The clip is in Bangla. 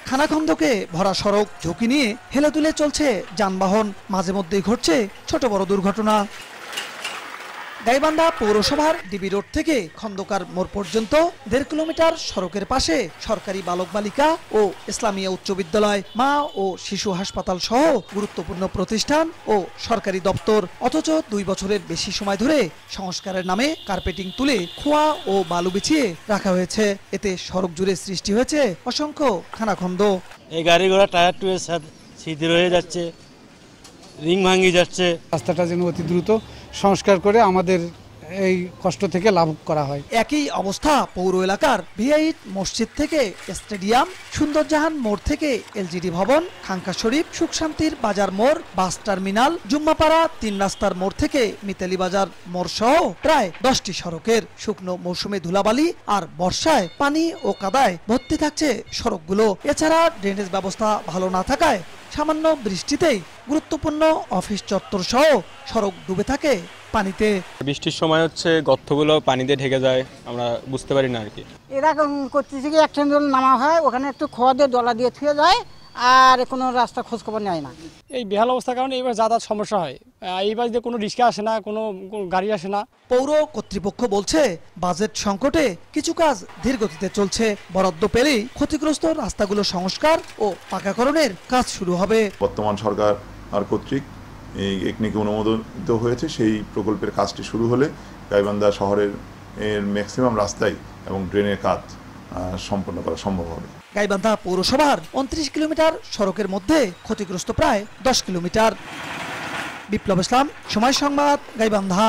খানাখন্দকে ভরা সড়ক ঝুঁকি নিয়ে হেলে দুলে চলছে যানবাহন, মাঝে মধ্যেই ঘটছে ছোট বড় দুর্ঘটনা। গাইবান্ধা পৌরসভার ডিবি রোড থেকে খন্দকার মোড় পর্যন্ত 1.5 কিলোমিটার সড়কের পাশে সরকারি বালক বালিকা ও ইসলামিয়া উচ্চ বিদ্যালয়, মা ও শিশু হাসপাতাল সহ গুরুত্বপূর্ণ প্রতিষ্ঠান ও সরকারি দপ্তর। অথচ 2 বছরের বেশি সময় ধরে সংস্কারের নামে কার্পেটিং তুলে খোয়া ও বালু বিছিয়ে রাখা হয়েছে। এতে সড়ক জুড়ে সৃষ্টি হয়েছে অসংখ্য খানাখন্দ। এই গাড়ি ঘোড়া টায়ার টুয়ের সাথে ছিদ্র হয়ে যাচ্ছে, রিং ভাঙি যাচ্ছে। রাস্তাটা যেন অতি দ্রুত সংস্কার করে আমাদের এই কষ্ট থেকে লাভ করা হয়। একই অবস্থা পৌর এলাকার ভিআইট মসজিদ থেকে স্টেডিয়াম, সুন্দরজাহান মোড় থেকে এলজিডি ভবন, খাঙ্কা শরীফ, সুখশান্তির বাজার মোড়, বাস টার্মিনাল, জুম্মাপাড়া 3 রাস্তার মোড় থেকে মিতালি বাজার মোড় সহ প্রায় 10টি সড়কের। শুকনো মৌসুমে ধুলাবালি আর বর্ষায় পানি ও কাদায় ভর্তি থাকছে সড়কগুলো। এছাড়া ড্রেনেজ ব্যবস্থা ভালো না থাকায় সামান্য বৃষ্টিতেই গুরুত্বপূর্ণ অফিস চত্বর সহ সড়ক ডুবে থাকে পানিতে। বৃষ্টির সময় হচ্ছে গর্তগুলো পানি দিয়ে ঢেকে যায়, আমরা বুঝতে পারি না আর কি। এরা করতেছে কি একটা নামা হয়, ওখানে একটু খোয়া দিয়ে ডলা দিয়ে থুয়ে যায়, আর কোনো রাস্তা খোঁজখবর নেয় না। এই বেহাল অবস্থার কারণে এইবার যাতায়াত সমস্যা হয়। এইবার যে কোনো রিক্সা আসে না, কোনো গাড়ি আসে না। পৌর কর্তৃপক্ষ বলছে বাজেট সংকটে কিছু কাজ ধীর গতিতে চলছে। বরাদ্দ পেলেই ক্ষতিগ্রস্ত রাস্তাগুলো সংস্কার ও পাকাকরণের কাজ শুরু হবে। বর্তমান সরকার আর কর্তৃক একনিকে অনুমোদিত হয়েছে। সেই প্রকল্পের কাজটি শুরু হলে গাইবান্ধা শহরের ম্যাক্সিমাম রাস্তায় এবং ড্রেনের কাজ সম্পন্ন করা সম্ভব হবে। গাইবান্ধা পৌরসভার 29 কিলোমিটার সড়কের মধ্যে ক্ষতিগ্রস্ত প্রায় 10 কিলোমিটার। বিপ্লব ইসলাম, সময় সংবাদ, গাইবান্ধা।